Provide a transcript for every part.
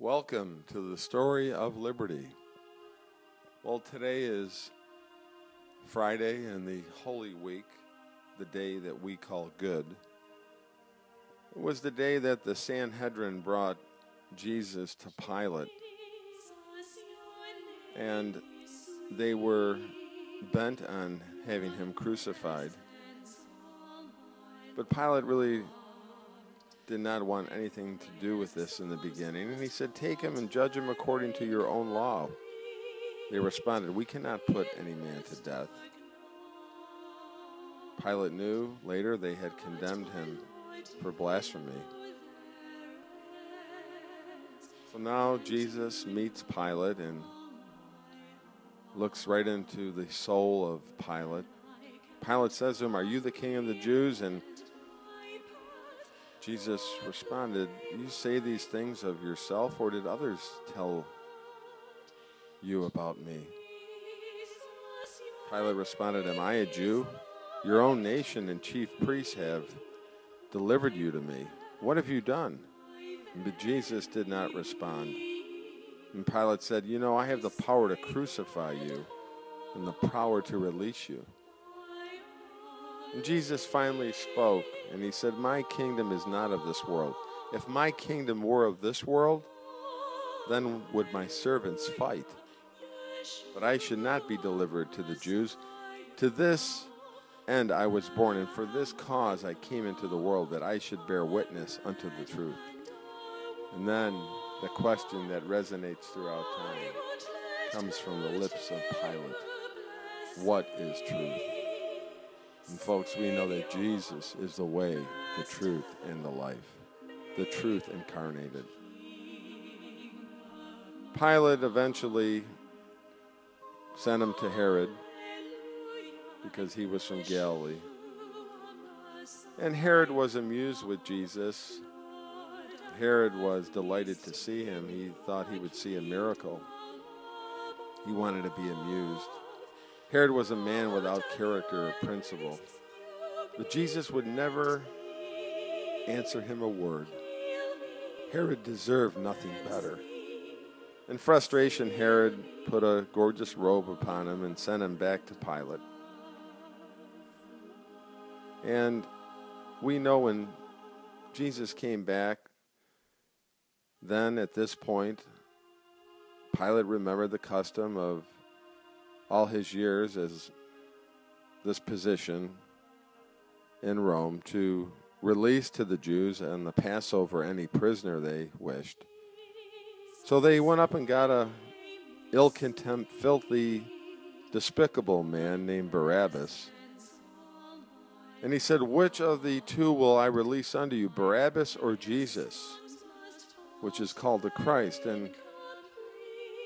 Welcome to the Story of Liberty. Well, today is Friday in the Holy Week, the day that we call Good. It was the day that the Sanhedrin brought Jesus to Pilate, and they were bent on having him crucified. But Pilate really did not want anything to do with this in the beginning, and he said, "Take him and judge him according to your own law." They responded, "We cannot put any man to death." Pilate knew later they had condemned him for blasphemy. So now Jesus meets Pilate and looks right into the soul of Pilate. Pilate says to him, "Are you the king of the Jews?" And Jesus responded, "Do you say these things of yourself, or did others tell you about me?" Pilate responded, "Am I a Jew? Your own nation and chief priests have delivered you to me. What have you done?" But Jesus did not respond. And Pilate said, "You know, I have the power to crucify you and the power to release you." And Jesus finally spoke, and he said, "My kingdom is not of this world. If my kingdom were of this world, then would my servants fight. But I should not be delivered to the Jews. To this end I was born, and for this cause I came into the world, that I should bear witness unto the truth." And then the question that resonates throughout time comes from the lips of Pilate. What is truth? And folks, we know that Jesus is the way, the truth, and the life. The truth incarnated. Pilate eventually sent him to Herod because he was from Galilee. And Herod was amused with Jesus. Herod was delighted to see him. He thought he would see a miracle. He wanted to be amused. Herod was a man without character or principle. But Jesus would never answer him a word. Herod deserved nothing better. In frustration, Herod put a gorgeous robe upon him and sent him back to Pilate. And we know when Jesus came back, then at this point, Pilate remembered the custom of all his years as this position in Rome to release to the Jews and the Passover any prisoner they wished. So they went up and got a ill-contempt, filthy, despicable man named Barabbas. And he said, "Which of the two will I release unto you, Barabbas or Jesus, which is called the Christ?" And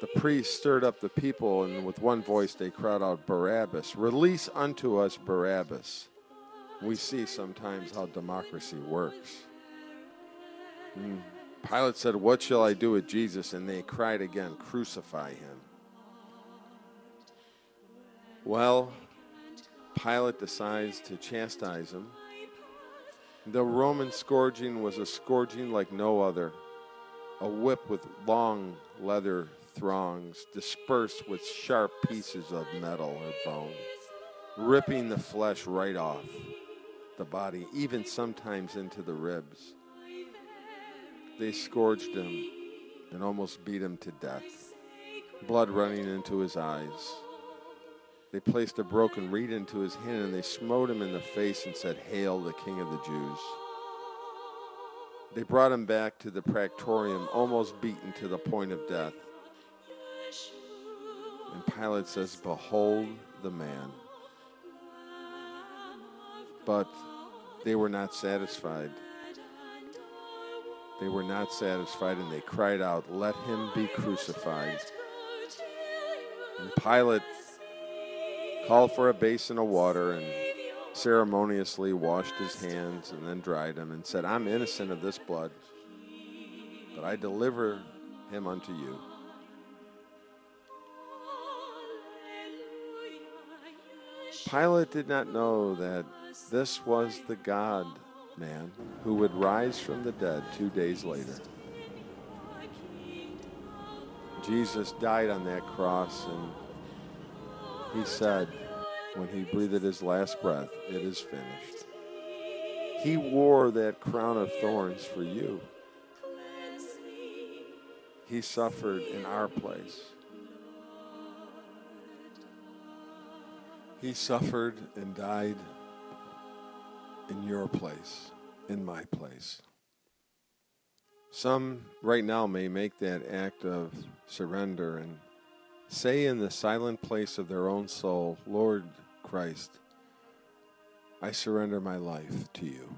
the priests stirred up the people, and with one voice they cried out, "Barabbas! Release unto us Barabbas." We see sometimes how democracy works. Pilate said, "What shall I do with Jesus?" And they cried again, "Crucify him." Well, Pilate decides to chastise him. The Roman scourging was a scourging like no other. A whip with long leather thongs dispersed with sharp pieces of metal or bone, ripping the flesh right off the body, even sometimes into the ribs. They scourged him and almost beat him to death, blood running into his eyes. They placed a broken reed into his hand, and they smote him in the face and said, "Hail the King of the Jews." They brought him back to the praetorium, almost beaten to the point of death. And Pilate says, "Behold the man." But they were not satisfied. They were not satisfied, and they cried out, "Let him be crucified." And Pilate called for a basin of water and ceremoniously washed his hands and then dried them and said, "I'm innocent of this blood, but I deliver him unto you." Pilate did not know that this was the God-man who would rise from the dead 2 days later. Jesus died on that cross, and he said, when he breathed his last breath, it is finished. He wore that crown of thorns for you. He suffered in our place. He suffered and died in your place, in my place. Some right now may make that act of surrender and say in the silent place of their own soul, Lord Christ, I surrender my life to you.